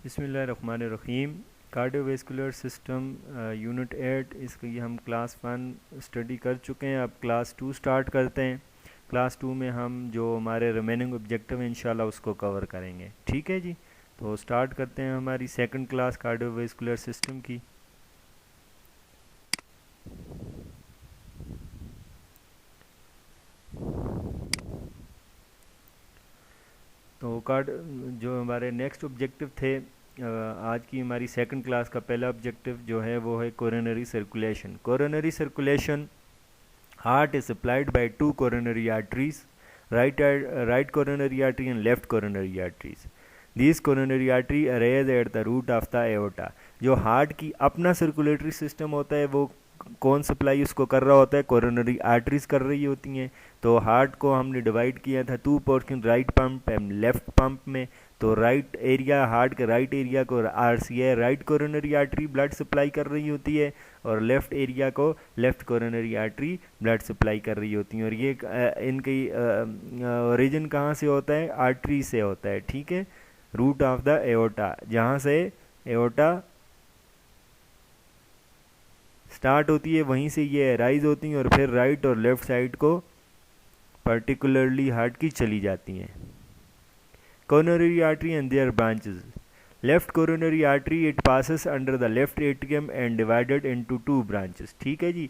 बिस्मिल्लाहिर्रहमानिर्रहीम। Cardiovascular system unit 8 इसकी हम क्लास 1 स्टडी कर चुके हैं। अब क्लास 2 स्टार्ट करते हैं। क्लास 2 में हम जो हमारे रिमेनिंग ऑब्जेक्टिव हैं इंशाल्लाह उसको कवर करेंगे। ठीक है जी, तो स्टार्ट करते हैं हमारी सेकंड क्लास कार्डियोवैस्कुलर सिस्टम की। तो जो हमारे नेक्स्ट ऑब्जेक्टिव थे, आज की हमारी सेकंड क्लास का पहला ऑब्जेक्टिव जो है वो है coronary circulation. Coronary circulation, heart is supplied by two coronary arteries, right coronary artery and left coronary arteries. These coronary artery arise at the root of the aorta. जो heart की अपना circulatory system होता है वो कौन supply उसको कर रहा होता है? कोरोनरी आर्टरीज कर रही होती हैं। तो हार्ट को हमने डिवाइड किया था to portion, right pump and left pump में। तो राइट एरिया, हार्ट के राइट एरिया को RCA, right coronary artery blood supply कर रही होती है, और लेफ्ट एरिया को left coronary artery blood supply कर रही होती है। और ये इनकी ओरिजिन कहाँ से होता है? आर्टरी से होता है। ठीक है, रूट ऑफ द एओर्टा, जहाँ से एओर्टा स्टार्ट होती है वहीं से ये राइज होती हैं और फिर राइट और लेफ्ट साइड को पर्टिकुलरली हार्ट की चली जाती हैं। Coronary artery and their branches. Left coronary artery, it passes under the left atrium and divided into two branches. ठीक है जी,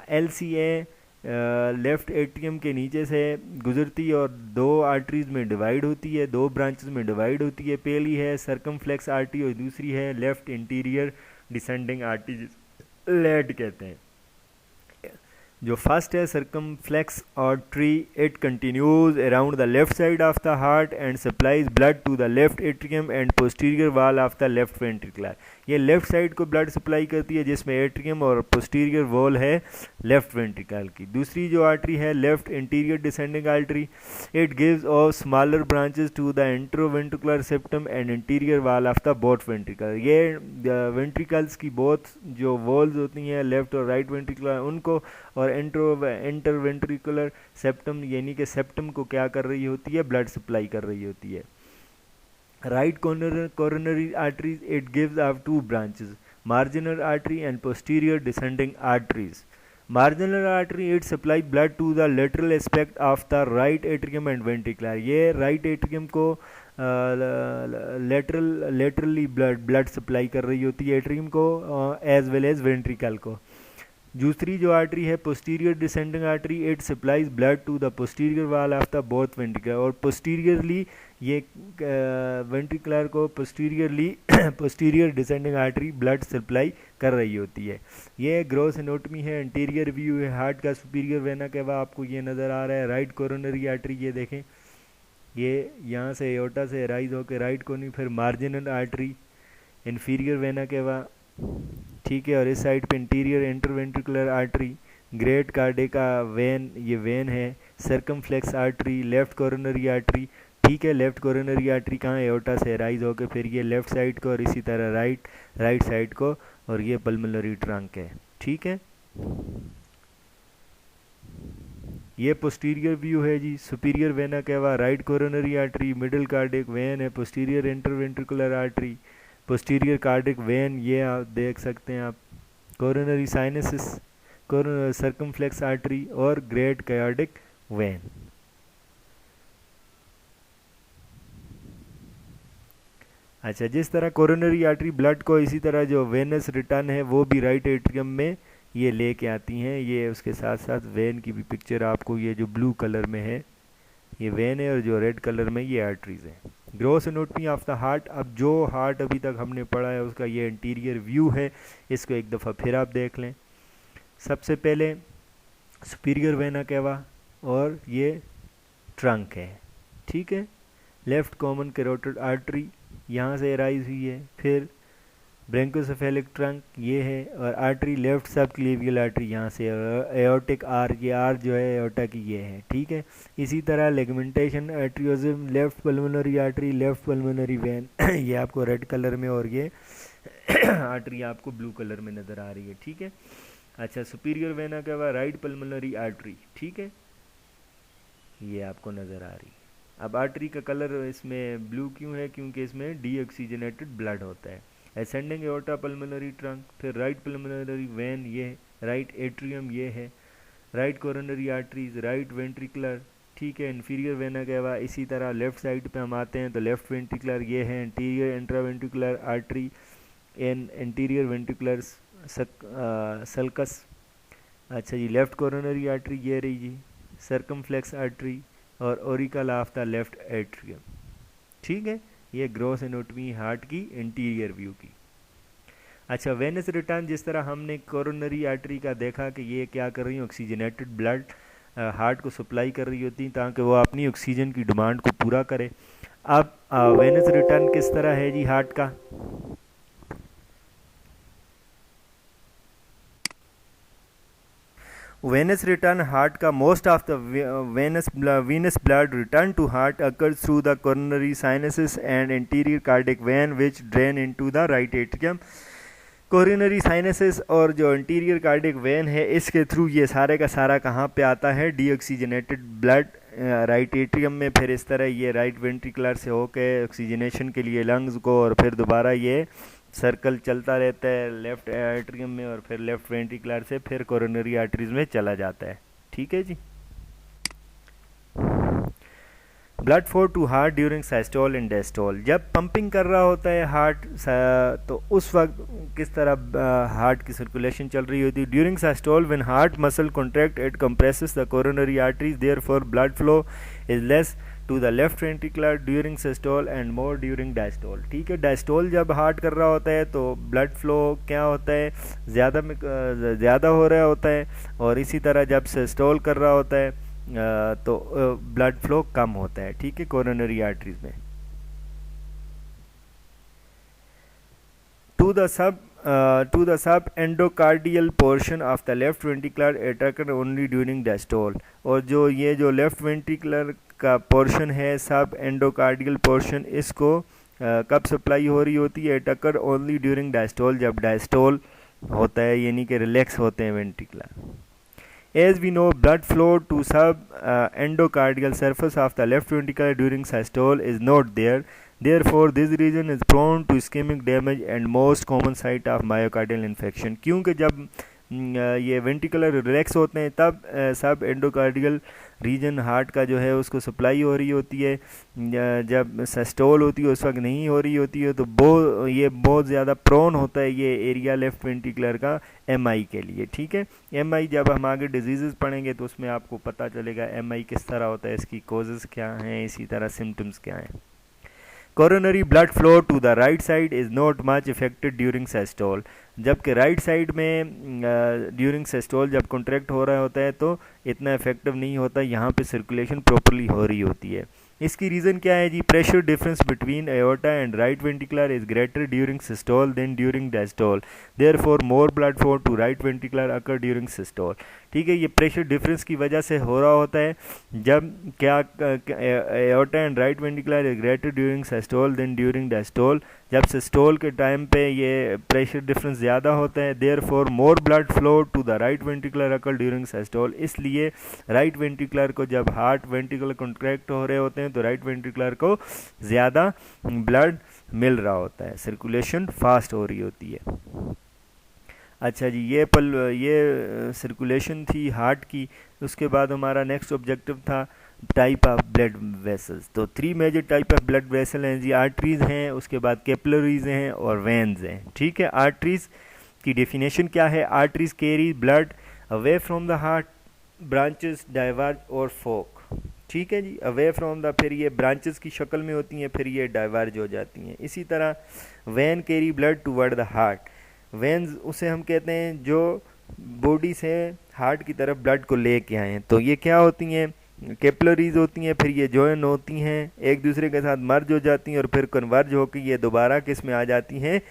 एलसीए लेफ्ट एट्रियम के नीचे से गुजरती है और दो आर्टरीज में डिवाइड होती है, दो ब्रांचेस में डिवाइड होती है। पहली है सर्कमफ्लेक्स आर्टरी और दूसरी है left interior descending artery, LAD कहते हैं। जो फर्स्ट है circumflex artery, it continues around the left side of the heart and supplies blood to the left atrium and posterior wall of the left ventricular. ये left side को blood supply करती है जिसमें atrium और posterior wall है left ventricle की। दूसरी जो आर्टरी है left interior descending artery, it gives off smaller branches to the atrioventricular septum and interior wall of the both ventricle. ये वेंट्रिकल्स की बोथ जो वॉल्स होती हैं लेफ्ट और राइट वेंट्रिकुलर उनको, और इंटरवेंट्रिकुलर सेप्टम यानी कि सेप्टम को क्या कर रही होती है? ब्लड सप्लाई कर रही होती है। Right coronary arteries, it gives off two branches, marginal artery and posterior descending arteries. Marginal artery, it supply blood to the lateral aspect of the right atrium and ventricular. ये right atrium को laterally blood supply कर रही होती है atrium को as well as ventricle को। दूसरी जो आर्टरी है posterior descending artery, it supplies blood to the posterior wall of the both ventricle, और पोस्टीरियरली ये वेंट्रिकुलर को posterior descending artery blood supply कर रही होती है। ये ग्रॉस एनाटॉमी है, इंटीरियर व्यू है हार्ट का। सुपीरियर वेना केवा आपको ये नज़र आ रहा है। राइट कोरोनरी आर्टरी, ये देखें, ये यहाँ से एओर्टा से राइज होकर राइट कोनी, फिर marginal artery, inferior vena cava, ठीक है, और इस साइड पे interior interventricular artery, great cardiac vein, ये वेन है, circumflex artery, left coronary artery. ठीक है, लेफ्ट कोरोनरी आर्टरी कहाँ? एओर्टा से राइज होकर फिर ये लेफ्ट साइड को और इसी तरह राइट साइड को, और ये पल्मोनरी ट्रंक है। ठीक है, ये पोस्टीरियर व्यू है जी। Superior vena cava, right coronary artery, middle cardiac vein है, posterior interventricular artery, posterior cardiac vein, ये आप देख सकते हैं आप, कोरोनरी साइनसिस, सर्कमफ्लेक्स आर्टरी और ग्रेट कार्डिक वेन। अच्छा, जिस तरह कोरोनरी आर्टरी ब्लड को इसी तरह जो वेनस रिटर्न है वो भी राइट एट्रियम में ये लेके आती हैं। ये उसके साथ साथ वेन की भी पिक्चर आपको, ये जो ब्लू कलर में है ये वेन है और जो रेड कलर में ये आर्टरीज हैं। Gross anatomy of the heart, अब जो हार्ट अभी तक हमने पढ़ा है उसका ये इंटीरियर व्यू है, इसको एक दफ़ा फिर आप देख लें। सबसे पहले सुपीरियर वेना केवा और ये ट्रंक है। ठीक है, लेफ्ट कॉमन कैरोटिड आर्टरी यहाँ से राइज हुई है, फिर ब्रैंकोसेफेलिक ट्रंक ये है, और आर्टरी लेफ्ट सब क्लेवियल आर्टरी यहाँ से, एओर्टिक आर, ये आर जो है एओर्टा की ये है। ठीक है, इसी तरह ligamentum arteriosum, left pulmonary artery, left pulmonary vein ये आपको रेड कलर में, और ये आर्टरी आपको ब्लू कलर में नज़र आ रही है। ठीक है, अच्छा, सुपीरियर वेना क्या हुआ? Right pulmonary artery. ठीक है, ये आपको नज़र आ रही है। अब आर्टरी का कलर इसमें ब्लू क्यों है? क्योंकि इसमें डीऑक्सीजनेटेड ब्लड होता है। असेंडिंग एओर्टा पल्मोनरी ट्रंक, फिर राइट पल्मोनरी वेन ये, राइट एट्रियम ये है, right coronary arteries, right ventricular, ठीक है, इन्फीरियर वेना केवा। इसी तरह लेफ्ट साइड पे हम आते हैं तो लेफ्ट वेंट्रिकुलर ये है, interior intraventricular artery and interior ventricular sulcus. अच्छा जी, लेफ्ट कोरोनरी आर्टरी ये रही जी, सर्कमफ्लेक्स आर्टरी और Oracle of the left atrium. ठीक है, ये ग्रॉस एनाटॉमी हार्ट की इंटीरियर व्यू की। अच्छा, वेनस रिटर्न, जिस तरह हमने कोरोनरी आर्टरी का देखा कि ये क्या कर रही है, ऑक्सीजनेटेड ब्लड हार्ट को सप्लाई कर रही होती ताकि वो अपनी ऑक्सीजन की डिमांड को पूरा करे। अब वेनस रिटर्न किस तरह है जी हार्ट का? Venous return heart का most of the venous blood return to heart occurs through the coronary sinuses and anterior cardiac vein which drain into the right atrium. Coronary sinuses और जो interior cardiac vein है इसके through ये सारे का सारा कहाँ पे आता है? डीऑक्सीजनेटेड ब्लड राइट एट्रियम में, फिर इस तरह ये राइट वेंट्रिकुलर से होके ऑक्सीजनेशन के लिए लंग्स को, और फिर दोबारा ये सर्कल चलता रहता है लेफ्ट एट्रियम में, और फिर लेफ्ट वेंट्रिकुलर से फिर कोरोनरी आर्टरीज में चला जाता है। ठीक है जी। Blood flow to heart during systole and diastole, जब पंपिंग कर रहा होता है हार्ट तो उस वक्त किस तरह हार्ट की सर्कुलेशन चल रही होती है? During systole when heart muscle contract it compresses the coronary arteries, therefore blood flow is less to the left ventricular during systole and more during diastole. ठीक है, डायस्टोल जब हार्ट कर रहा होता है तो ब्लड फ्लो क्या होता है? ज़्यादा हो रहा होता है, और इसी तरह जब सिस्टोल कर रहा होता है तो ब्लड फ्लो कम होता है। ठीक है, कोरोनरी आर्टरीज में। To the subendocardial portion of the left ventricular it occur only during diastole, और जो लेफ्ट वेंट्रिकुलर का पोर्शन है, सब एंडोकार्डियल पोर्शन, इसको कब सप्लाई हो रही होती है? It occur only during diastole, जब डायस्टोल होता है, यानी कि रिलैक्स होते हैं ventricular. As we know, blood flow to endocardial surface of the left ventricle during systole is not there. Therefore, this region is prone to ischemic damage and most common site of myocardial infarction. क्योंकि जब ये ventricular relax होते हैं तब सब endocardial reason heart का जो है उसको सप्लाई हो रही होती है। जब सिस्टोल होती है उस वक्त नहीं हो रही होती है, तो ये बहुत ज़्यादा प्रोन होता है ये एरिया लेफ्ट वेंट्रिकुलर का एमआई के लिए। ठीक है, एमआई जब हम आगे डिजीज़ पढ़ेंगे तो उसमें आपको पता चलेगा एमआई किस तरह होता है, इसकी कॉजेज़ क्या हैं, इसी तरह सिम्टम्स क्या हैं। Coronary blood flow to the right side is not much affected during systole, जबकि राइट साइड में ड्यूरिंग सिस्टोल जब कॉन्ट्रैक्ट हो रहा होता है तो इतना इफेक्टिव नहीं होता, यहाँ पे सर्कुलेशन प्रॉपरली हो रही होती है। इसकी रीज़न क्या है जी? Pressure difference between aorta and right ventricular is greater during systole than during diastole, therefore more blood flow to right ventricular occur during systole. ठीक है, ये प्रेशर डिफरेंस की वजह से हो रहा होता है जब क्या aorta and right ventricular is greater during systole than during diastole, जब सिस्टोल के टाइम पे ये प्रेशर डिफरेंस ज़्यादा होता है, therefore more blood flow to the right ventricular occur during systole. इसलिए राइट वेंट्रिकुलर को जब हार्ट वेंट्रिकुलर कॉन्ट्रैक्ट हो रहे होते हैं तो राइट वेंट्रिकुलर को ज़्यादा ब्लड मिल रहा होता है, सर्कुलेशन फास्ट हो रही होती है। अच्छा जी, ये सर्कुलेशन थी हार्ट की। उसके बाद हमारा नेक्स्ट ऑब्जेक्टिव था टाइप ऑफ ब्लड वेसल्स। तो 3 major type of blood vessel हैं जी, आर्टरीज हैं, उसके बाद कैपिलरीज हैं और वेन्स हैं। ठीक है, आर्टरीज की डेफिनेशन क्या है? Arteries carry blood away from the heart, branches diverge और फोक। ठीक है जी, अवे फ्रॉम द, फिर ये ब्रांचेस की शक्ल में होती हैं, फिर ये डाइवर्ज हो जाती हैं। इसी तरह when carry blood toward the heart, veins उसे हम कहते हैं जो बॉडी से हार्ट की तरफ ब्लड को लेके आए हैं। तो ये क्या होती हैं? कैपिलरीज होती हैं, फिर ये जॉइन होती हैं, एक दूसरे के साथ मर्ज हो जाती हैं और फिर कन्वर्ज होकर ये दोबारा किस में आ जाती हैं?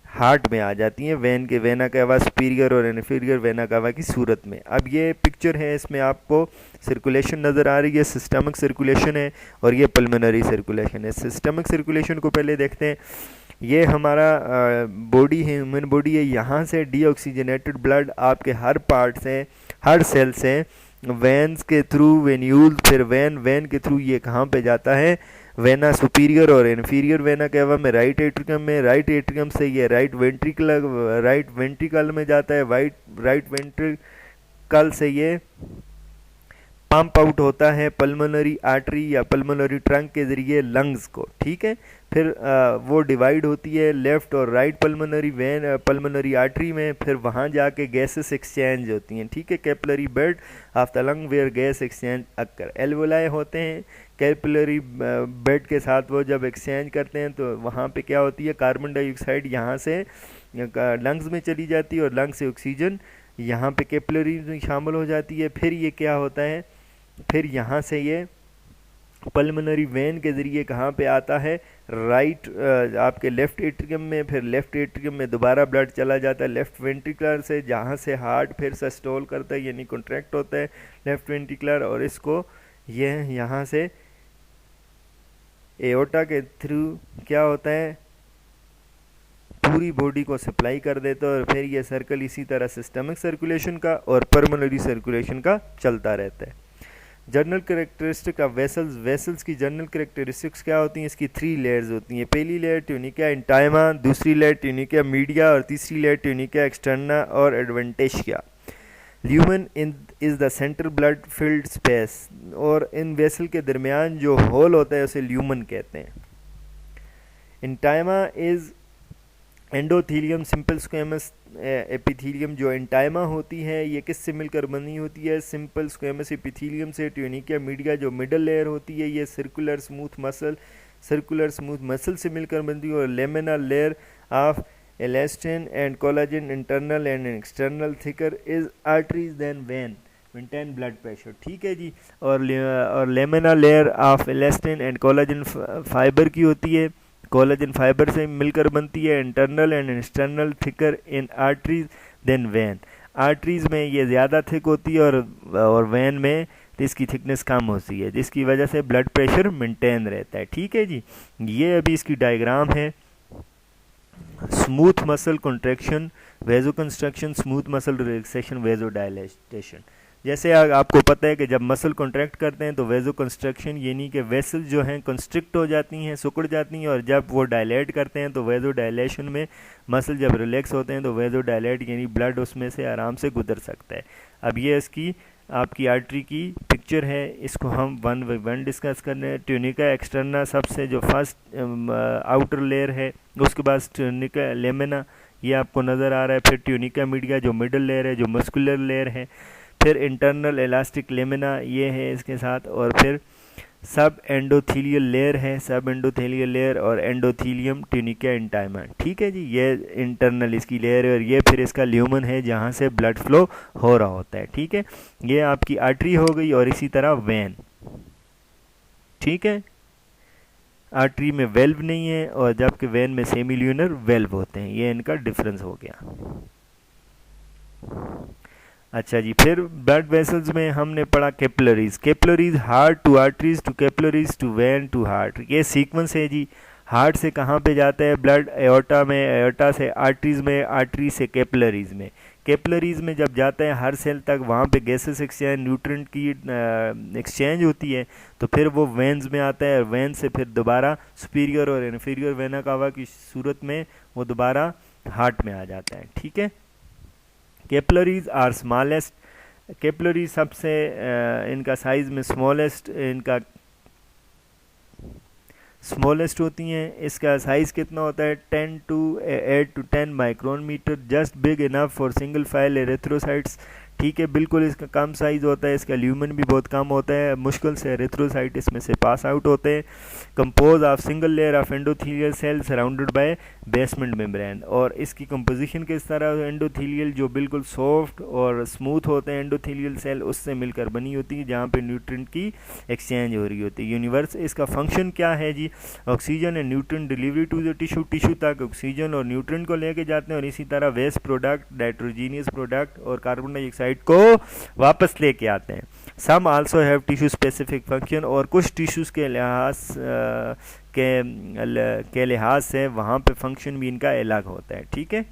हार्ट में आ जाती हैं, वेना कावा सुपीरियर और इन्फीरियर वेना कावा की सूरत में। अब ये पिक्चर है, इसमें आपको सर्कुलेशन नज़र आ रही है, सिस्टमिक सर्कुलेशन है और ये पल्मोनरी सर्कुलेशन है। सिस्टमिक सर्कुलेशन को पहले देखते हैं। ये हमारा बॉडी है, ह्यूमन बॉडी है, यहाँ से डीऑक्सीजनेटेड ब्लड आपके हर पार्ट से, हर सेल से वेन्स के थ्रू, वेन्यूल, फिर वेन के थ्रू ये कहाँ पे जाता है, वेना सुपीरियर और इन्फीरियर वेना केवा में, राइट एट्रियम में, राइट एट्रियम से ये राइट वेंट्रिकल में जाता है, राइट वेंट्रिकल से ये पंप आउट होता है पल्मोनरी आर्टरी या पल्मोनरी ट्रंक के जरिए लंग्स को, ठीक है। फिर वो डिवाइड होती है लेफ्ट और राइट पल्मोनरी आर्टरी में, फिर वहाँ जाके गैसेस एक्सचेंज होती हैं, ठीक है। Capillary bed of the lung where gas exchange occur, alveoli होते हैं कैपिलरी बेड के साथ, वो जब एक्सचेंज करते हैं तो वहाँ पे क्या होती है, कार्बन डाइऑक्साइड यहाँ से लंग्स में चली जाती है और लंग्स से ऑक्सीजन यहाँ पे कैपिलरी में शामिल हो जाती है। फिर ये क्या होता है, फिर यहाँ से ये पल्मोनरी वेन के ज़रिए कहाँ पे आता है, राइट आपके लेफ़्ट एट्रियम में, फिर लेफ़्ट एट्रियम में दोबारा ब्लड चला जाता है लेफ़्ट वेंट्रिकुलर से, जहाँ से हार्ट फिर सिस्टोल करता है यानी कॉन्ट्रैक्ट होता है लेफ़्ट वेंट्रिकुलर, और इसको ये यहाँ से एओर्टा के थ्रू क्या होता है, पूरी बॉडी को सप्लाई कर देता है, और फिर ये सर्कल इसी तरह सिस्टमिक सर्कुलेशन का और पल्मोनरी सर्कुलेशन का चलता रहता है। जनरल कैरेक्टरिस्टिक ऑफ वेसल्स की जनरल कैरेक्टरिस्टिक्स क्या होती हैं, इसकी 3 लेयर्स होती हैं। पहली लेयर ट्यूनिका इंटाइमा, दूसरी लेयर ट्यूनिका मीडिया और तीसरी लेयर ट्यूनिका एक्सटर्ना और adventitia. Lumen is the central blood filled space, और इन वेसल के दरमियान जो होल होता है उसे ल्यूमन कहते हैं। Intima is endothelium simple squamous epithelium, जो इंटाइमा होती है ये किससे मिलकर बनी होती है, सिंपल स्क्वेमस एपिथीलियम से। ट्यूनिका मीडिया जो मिडल लेयर होती है ये सर्कुलर स्मूथ मसल से मिलकर बनती है, और lamina layer of elastin and collagen internal and external thicker is arteries than vein maintain blood pressure, ठीक है जी। और lamina layer of elastin and collagen fibre की होती है, कोलाजन फाइबर से मिलकर बनती है। Internal and external thicker in arteries than vein, arteries में ये ज़्यादा थिक होती है और वेन में इसकी थिकनेस कम होती है, जिसकी वजह से ब्लड प्रेशर मेंटेन रहता है, ठीक है जी। ये अभी इसकी डायग्राम है। Smooth muscle contraction, vasoconstriction, smooth muscle relaxation, vasodilatation. जैसे आपको पता है कि जब मसल कॉन्ट्रैक्ट करते हैं तो वेजो कंस्ट्रक्शन यानी कि वेसल जो हैं कंस्ट्रिक्ट हो जाती हैं, सिकुड़ जाती हैं, और जब वो डायलेट करते हैं तो वेजो डायलेशन में मसल जब रिलैक्स होते हैं तो वेजो डायलेट यानी ब्लड उसमें से आराम से गुजर सकता है। अब ये इसकी आपकी आर्टरी की पिक्चर है, इसको हम वन बाई वन डिस्कस कर रहे हैं। ट्यूनिका एक्सटर्ना सबसे जो फर्स्ट आउटर लेयर है, उसके बाद ट्यूनिका लेमिना ये आपको नज़र आ रहा है, फिर ट्यूनिका मीडिया जो मिडल लेयर है जो मस्कुलर लेयर है, फिर इंटरनल इलास्टिक लेमिना ये है इसके साथ, और फिर सब एंडोथीलियल लेयर है, सब एंडोथीलियल लेयर और एंडोथीलियम ट्यूनिका इंटाइमा, ठीक है जी। ये इंटरनल इसकी लेयर है, और ये फिर इसका ल्यूमन है जहाँ से ब्लड फ्लो हो रहा होता है, ठीक है। ये आपकी आर्टरी हो गई, और इसी तरह वेन, ठीक है। आर्टरी में वेल्व नहीं है, और जबकि वेन में सेमी ल्यूनर वेल्व होते हैं, ये इनका डिफरेंस हो गया। अच्छा जी, फिर ब्लड वेसल्स में हमने पढ़ा capillaries heart to arteries to capillaries to vein to heart, ये सीक्वेंस है जी। हार्ट से कहाँ पे जाता है ब्लड, एओर्टा में, एओर्टा से आर्टरीज में, आर्टरी से कैपिलरीज में। कैपिलरीज में जब जाता है हर सेल तक, वहाँ पे गैसेस एक्सचेंज, न्यूट्रिएंट की एक्सचेंज होती है, तो फिर वो वेन्स में आता है, और वेन से फिर दोबारा सुपीरियर और इन्फीरियर वेना कावा की सूरत में वो दोबारा हार्ट में आ जाता है, ठीक है। कैपिलरीज आर स्मॉलेस्ट, कैपिलरी सबसे इनका साइज में स्मॉलेस्ट होती हैं। इसका साइज़ कितना होता है 8 to 10 micron metre, just big enough for single file erythrocytes, ठीक है, बिल्कुल इसका कम साइज़ होता है। इसका ल्यूमन भी बहुत कम होता है, मुश्किल से एरिथ्रोसाइट इसमें से पास आउट होते हैं। Compose of single layer of endothelial cell surrounded by basement membrane, और इसकी कंपोजिशन किस तरह, एंडोथीलियल जो बिल्कुल सॉफ्ट और स्मूथ होते हैं एंडोथीलियल सेल उससे मिलकर बनी होती है, जहाँ पे न्यूट्रिएंट की एक्सचेंज हो रही होती है। यूनिवर्स इसका फंक्शन क्या है जी, oxygen and nutrient delivery to the tissue तक ऑक्सीजन और न्यूट्रिएंट को लेके जाते हैं, और इसी तरह वेस्ट प्रोडक्ट, नाइट्रोजीनियस प्रोडक्ट और कार्बन डाइऑक्साइड को वापस लेके आते हैं। Some also have tissue specific function, और कुछ टिश्यूज के लिहाज से वहाँ पे फंक्शन भी इनका अलग होता है, ठीक है।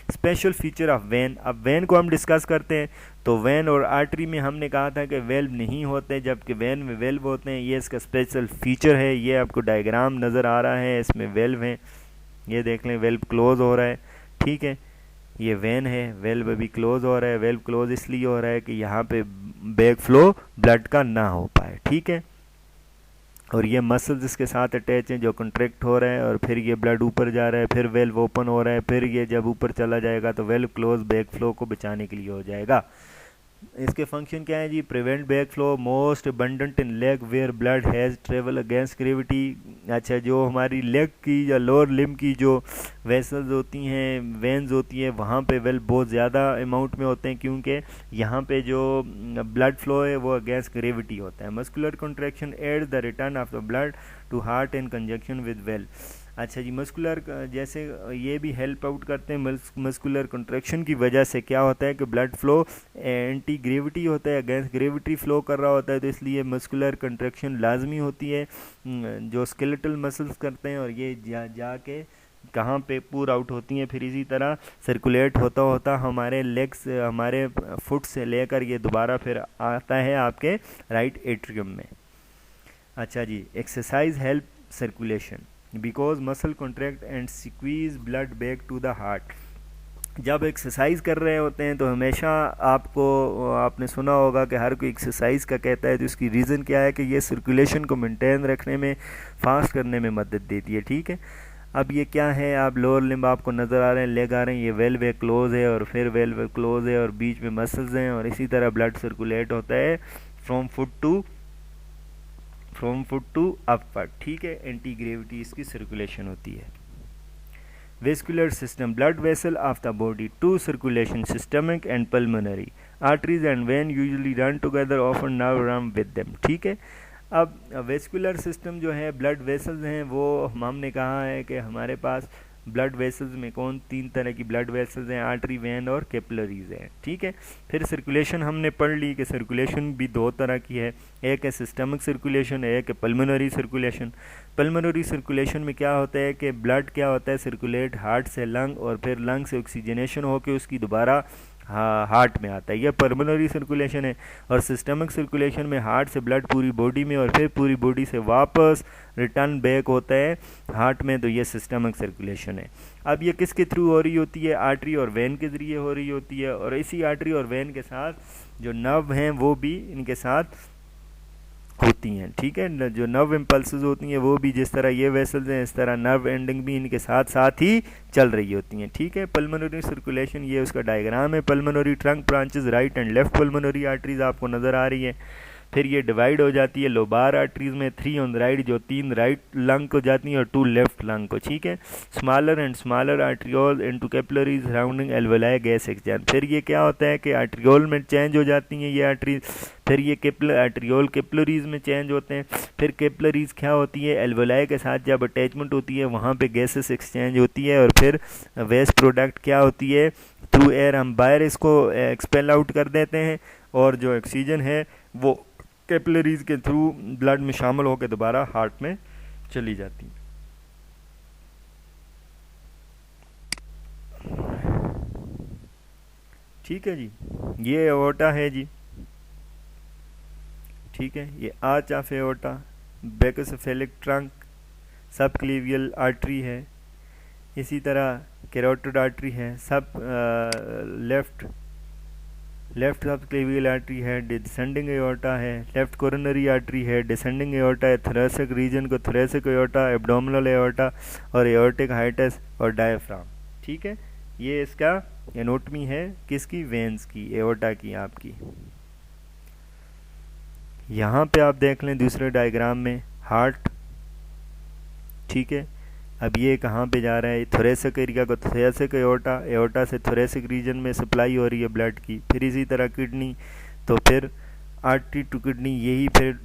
स्पेशल फीचर ऑफ वेन, अब वेन को हम डिस्कस करते हैं। तो वेन और आर्टरी में हमने कहा था कि वेल्व नहीं होते, जबकि वेन में वेल्व होते हैं। ये इसका स्पेशल फीचर है। ये आपको डायग्राम नज़र आ रहा है, इसमें वेल्व हैं, ये देख लें, वेल्व क्लोज हो रहा है, ठीक है। ये वेन है, वेल्व अभी क्लोज हो रहा है। वेल्व क्लोज इसलिए हो रहा है कि यहाँ पे बैक फ्लो ब्लड का ना हो पाए, ठीक है। और ये मसल्स इसके साथ अटैच हैं जो कंट्रैक्ट हो रहे हैं, और फिर ये ब्लड ऊपर जा रहा है, फिर वेल्व ओपन हो रहा है, फिर ये जब ऊपर चला जाएगा तो वेल्व क्लोज बैक फ्लो को बचाने के लिए हो जाएगा। इसके फंक्शन क्या है जी? Prevent back flow most abundant in leg where blood has travel against gravity. अच्छा, जो हमारी लेग की या लोअर लिम की जो वेसल्स होती हैं, वेन्स होती हैं, वहाँ पे वेल बहुत ज़्यादा अमाउंट में होते हैं, क्योंकि यहाँ पे जो ब्लड फ्लो है वो अगेंस्ट ग्रेविटी होता है। Muscular contraction aids the return of the blood to heart in conjunction with valve. अच्छा जी, मस्कुलर जैसे ये भी हेल्प आउट करते हैं। मस्कुलर कंट्रैक्शन की वजह से क्या होता है कि ब्लड फ्लो एंटी ग्रेविटी होता है, अगेंस्ट ग्रेविटी फ्लो कर रहा होता है, तो इसलिए मस्कुलर कंट्रैक्शन लाजमी होती है जो स्केलेटल मसल्स करते हैं, और ये जाके कहाँ पे पूर आउट होती हैं। फिर इसी तरह सर्कुलेट होता होता हमारे लेग्स, हमारे फुट से लेकर ये दोबारा फिर आता है आपके राइट एट्रियम में। अच्छा जी, exercise help circulation because muscle contract and squeeze blood back to the heart. जब एक्सरसाइज कर रहे होते हैं तो हमेशा आपने सुना होगा कि हर कोई एक्सरसाइज का कहता है, तो इसकी रीज़न क्या है कि ये सर्कुलेशन को मेंटेन रखने में, फास्ट करने में मदद देती है, ठीक है। अब ये क्या है, आप लोअर लिम्ब आपको नज़र आ रहे हैं, लेग आ रहे हैं, ये वेल्व है क्लोज है, और फिर वेल्व क्लोज है, और बीच में मसल्स हैं, और इसी तरह ब्लड सर्कुलेट होता है फ्रॉम फुट टू अपवर्ड, ठीक है। एंटी ग्रेविटी इसकी सर्कुलेशन होती है। Vascular system, blood vessel of the body, two circulation, systemic and pulmonary, arteries and vein usually run together, often nerve run with them, ठीक है। अब वेस्कुलर सिस्टम जो है, ब्लड वेसल्स हैं, वो हमने कहा है कि हमारे पास ब्लड वेसल्स में तीन तरह की ब्लड वेसल्स हैं, आर्टरी, वेन और कैपिलरीज हैं, ठीक है। फिर सर्कुलेशन हमने पढ़ ली कि सर्कुलेशन भी दो तरह की है, एक है सिस्टमिक सर्कुलेशन, एक है पल्मोनरी सर्कुलेशन। पल्मोनरी सर्कुलेशन में क्या होता है कि ब्लड क्या होता है, सर्कुलेट हार्ट से लंग, और फिर लंग से ऑक्सीजनेशन होकर उसकी दोबारा हार्ट में आता है, यह पल्मोनरी सर्कुलेशन है। और सिस्टमिक सर्कुलेशन में हार्ट से ब्लड पूरी बॉडी में, और फिर पूरी बॉडी से वापस रिटर्न बैक होता है हार्ट में, तो ये सिस्टमिक सर्कुलेशन है। अब ये किसके थ्रू हो रही होती है? आर्टरी और वेन के ज़रिए हो रही होती है, और इसी आर्टरी और वेन के साथ जो नर्व हैं वो भी इनके साथ होती हैं, ठीक है। जो नर्व इम्पल्सेस होती हैं वो भी, जिस तरह ये वेसल्स हैं, इस तरह नर्व एंडिंग भी इनके साथ साथ ही चल रही होती हैं, ठीक है। पल्मोनरी सर्कुलेशन, ये उसका डायग्राम है। Pulmonary trunk branches, right and left pulmonary arteries आपको नज़र आ रही है। फिर ये डिवाइड हो जाती है लोबार आर्टरीज में, 3 ऑन द राइट, जो 3 राइट लंग को जाती हैं और 2 लेफ्ट लंग को, ठीक है। Smaller and smaller arteriole into capillaries surrounding alveoli gas exchange. फिर ये क्या होता है कि आर्ट्रियोल में चेंज हो जाती हैं ये आर्टरीज, फिर ये आर्ट्रियोल कैपिलरीज में चेंज होते हैं। फिर कैपिलरीज क्या होती है, एल्वेलाई के साथ जब अटैचमेंट होती है वहाँ पे गैसेस एक्सचेंज होती है, और फिर वेस्ट प्रोडक्ट क्या होती है, थ्रू एयर हम बाहर इसको एक्सपेल आउट कर देते हैं, और जो ऑक्सीजन है वो कैपिलरीज के थ्रू ब्लड में शामिल होकर दोबारा हार्ट में चली जाती है। ठीक है जी, ये एओर्टा है जी, ठीक है। ये arch of aorta, brachiocephalic trunk, subclavian artery है, इसी तरह कैरोटिड आर्टरी है, सब लेफ्ट सबक्लेवियल आर्टरी है, डिसेंडिंग एओर्टा है, लेफ्ट कोरोनरी आर्टरी है, डिसेंडिंग एओर्टा है, थोरेसिक रीजन को थोरेसिक एओर्टा, एब्डोमिनल एओर्टा, और एओर्टिक हाइटस और डायफ्राम, ठीक है। ये इसका एनोटमी है किसकी, वेन्स की, एओर्टा की आपकी। यहाँ पे आप देख लें दूसरे डायग्राम में हार्ट, ठीक है। अब ये कहाँ पे जा रहा है, थोरेसिक एरिया को थोरेसिक एओर्टा, एओर्टा से थोरेसिक रीजन में सप्लाई हो रही है ब्लड की। फिर इसी तरह किडनी, तो फिर आर्टरी टू किडनी, यही फिर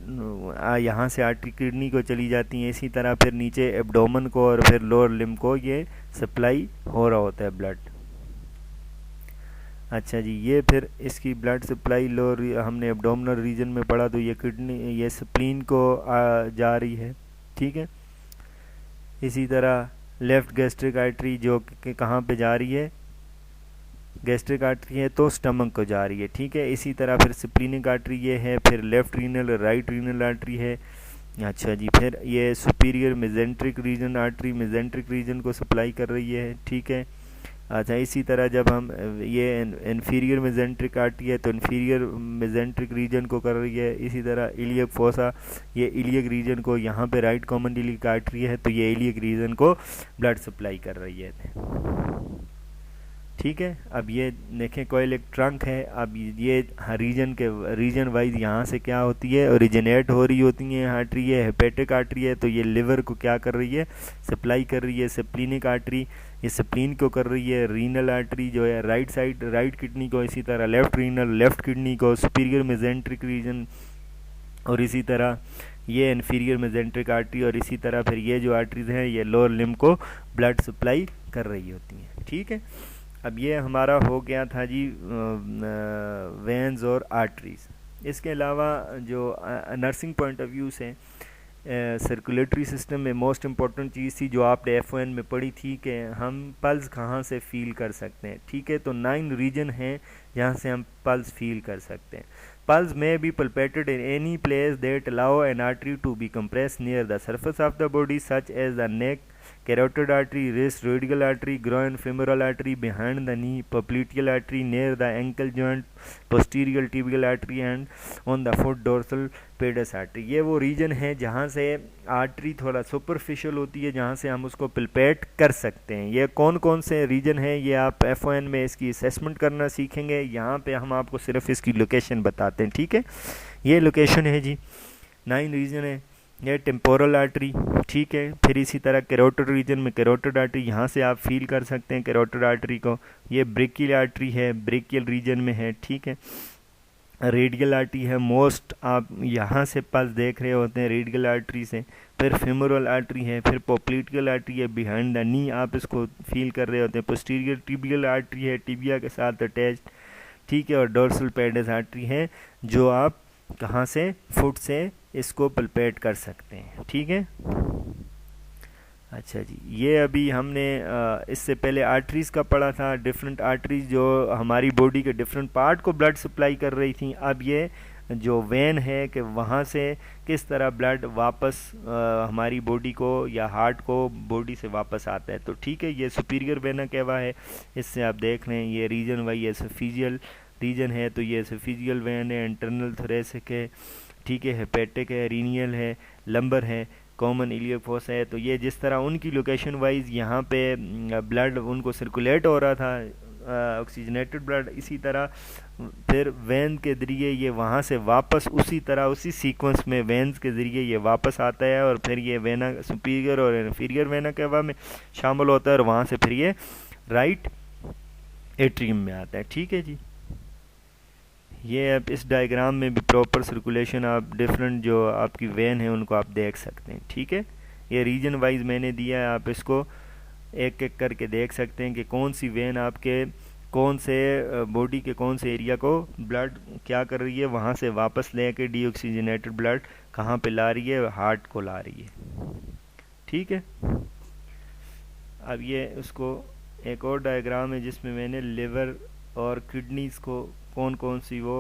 यहाँ से आर्टरी किडनी को चली जाती हैं, इसी तरह फिर नीचे एब्डोमन को और फिर लोअर लिम्ब को ये सप्लाई हो रहा होता है ब्लड। अच्छा जी, ये फिर इसकी ब्लड सप्लाई लोअर, हमने एब्डोमिनल रीजन में पढ़ा, तो ये किडनी, ये स्प्लीन को जा रही है, ठीक है। इसी तरह लेफ्ट गैस्ट्रिक आर्टरी जो कि कहाँ पे जा रही है, गैस्ट्रिक आर्टरी है तो स्टमक को जा रही है, ठीक है। इसी तरह फिर स्प्लीनिक आर्टरी ये है, फिर left renal right renal artery है। अच्छा जी, फिर ये superior mesenteric region artery mesenteric region को सप्लाई कर रही है, ठीक है। अच्छा, इसी तरह जब हम ये इन्फीरियर मेजेंट्रिक आर्टरी है तो इन्फीरियर मेजेंट्रिक रीजन को कर रही है। इसी तरह इलियक फोसा, ये इलियक रीजन को, यहाँ पे राइट कॉमन इलियक आर्टरी है तो ये इलियक रीजन को ब्लड सप्लाई कर रही है, ठीक है। अब ये देखें कोयल एक ट्रंक है। अब ये रीजन वाइज यहाँ से क्या होती है, ओरिजिनेट हो रही होती है आर्टरी है, हेपेटिक आर्टरी है तो ये लिवर को क्या कर रही है, सप्लाई कर रही है। स्प्लीनिक आर्टरी ये स्प्लीन को कर रही है। रीनल आर्टरी जो है राइट साइड राइट किडनी को, इसी तरह लेफ्ट रीनल लेफ्ट किडनी को, सुपीरियर मेजेंट्रिक रीजन, और इसी तरह ये इन्फीरियर मेजेंट्रिक आर्टरी, और इसी तरह फिर ये जो आर्टरीज हैं ये लोअर लिम्ब को ब्लड सप्लाई कर रही होती हैं, ठीक है। अब ये हमारा हो गया था जी वेन्स और आर्टरीज। इसके अलावा जो नर्सिंग पॉइंट ऑफ व्यू से सर्कुलेटरी सिस्टम में मोस्ट इम्पॉर्टेंट चीज़ थी जो आपने F1 में पढ़ी थी कि हम पल्स कहाँ से फील कर सकते हैं, ठीक है। तो 9 रीजन हैं जहाँ से हम पल्स फील कर सकते हैं। Pulse may be palpated in any place that allow an artery to be compressed near the surface of the body, such as the neck, carotid artery, wrist, radial artery, groin, femoral artery, behind the knee, popliteal artery, near the ankle joint, posterior tibial artery, and on the foot, dorsal pedis artery। ये वो reason है जहाँ से artery थोड़ा superficial होती है, जहाँ से हम उसको पिलपेट कर सकते हैं। ये कौन कौन से रीजन है ये आप F1 में इसकी असेसमेंट करना सीखेंगे। यहाँ पे हम आपको सिर्फ इसकी लोकेशन बताते हैं, ठीक है। ये लोकेशन है जी, 9 रीजन है। ये टेम्पोरल आर्टरी, ठीक है। फिर इसी तरह कैरोटिड रीजन में कैरोटिड आर्टरी, यहाँ से आप फील कर सकते हैं कैरोटिड आर्टरी को। ये ब्रेकियल आर्टरी है, ब्रेकियल रीजन में है, ठीक है। रेडियल आर्टरी है, मोस्ट आप यहाँ से पल्स देख रहे होते हैं रेडियल आर्टरी से। फिर फेमोरल आर्टरी है, फिर पोप्लिटिकल आर्टरी है, बिहाइंड द नी आप इसको फील कर रहे होते हैं। पोस्टीरियर टिबियल आर्टरी है, टिबिया के साथ अटैच्ड, ठीक है। और डोर्सल पेडिस आर्टरी है जो आप कहाँ से, फुट से इसको पल्पेट कर सकते हैं, ठीक है। अच्छा जी, ये अभी हमने इससे पहले आर्टरीज का पढ़ा था, डिफरेंट आर्टरीज जो हमारी बॉडी के डिफरेंट पार्ट को ब्लड सप्लाई कर रही थी। अब ये जो वेन है कि वहाँ से किस तरह ब्लड वापस हमारी बॉडी को या हार्ट को बॉडी से वापस आता है, तो ठीक है। ये सुपीरियर वेना कहवा है, इससे आप देख रहे हैं ये रीजन वाई एसोफिजियल रीजन है, तो ये एसोफिजियल वेन है, इंटरनल थोरेसिक है, ठीक है, हेपेटिक है, रीनियल है, लंबर है, कॉमन इलियक फोसा है। तो ये जिस तरह उनकी लोकेशन वाइज यहाँ पे ब्लड उनको सर्कुलेट हो रहा था ऑक्सीजनेटेड ब्लड, इसी तरह फिर वेन के ज़रिए ये वहाँ से वापस उसी तरह उसी सीक्वेंस में वेन्स के ज़रिए ये वापस आता है, और फिर ये वेना सुपीरियर और इन्फीरियर वेना कहवा में शामिल होता है, और वहाँ से फिर ये राइट एट्रियम में आता है, ठीक है जी। ये अब इस डायग्राम में भी प्रॉपर सर्कुलेशन आप डिफरेंट जो आपकी वेन है उनको आप देख सकते हैं, ठीक है। ये रीजन वाइज मैंने दिया है, आप इसको एक एक करके देख सकते हैं कि कौन सी वेन आपके कौन से बॉडी के कौन से एरिया को ब्लड क्या कर रही है, वहाँ से वापस लेके डीऑक्सीजनेटेड ब्लड कहाँ पे ला रही है, हार्ट को ला रही है, ठीक है। अब ये उसको एक और डायग्राम है जिसमें मैंने लिवर और किडनीज को कौन कौन सी वो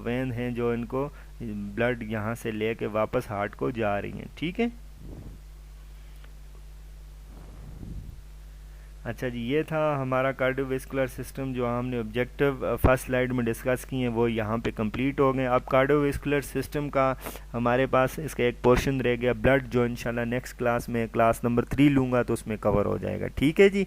वेन हैं जो इनको ब्लड यहाँ से लेके वापस हार्ट को जा रही हैं, ठीक है। अच्छा जी, ये था हमारा कार्डियोवैस्कुलर सिस्टम जो हमने ऑब्जेक्टिव फर्स्ट स्लाइड में डिस्कस किए हैं, वो यहाँ पे कंप्लीट हो गए। अब कार्डियोवैस्कुलर सिस्टम का हमारे पास इसका एक पोर्शन रह गया ब्लड, जो इंशाल्लाह नेक्स्ट क्लास में क्लास नंबर 3 लूँगा तो उसमें कवर हो जाएगा, ठीक है जी।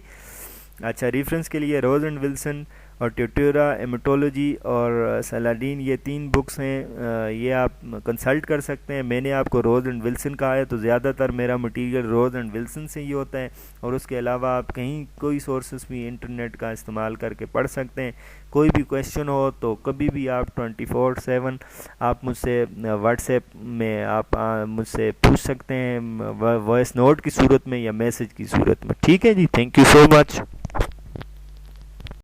अच्छा, रेफरेंस के लिए रोज एंड विल्सन और ट्यूटोरा हेमेटोलॉजी और सलाडीन, ये 3 बुक्स हैं, ये आप कंसल्ट कर सकते हैं। मैंने आपको रोज एंड विल्सन कहा है तो ज़्यादातर मेरा मटेरियल रोज एंड विल्सन से ही होता है, और उसके अलावा आप कहीं कोई सोर्सेस भी इंटरनेट का इस्तेमाल करके पढ़ सकते हैं। कोई भी क्वेश्चन हो तो कभी भी आप 24/7 आप मुझसे व्हाट्सएप में आप मुझसे पूछ सकते हैं, वॉइस नोट की सूरत में या मैसेज की सूरत में, ठीक है जी। Thank you so much.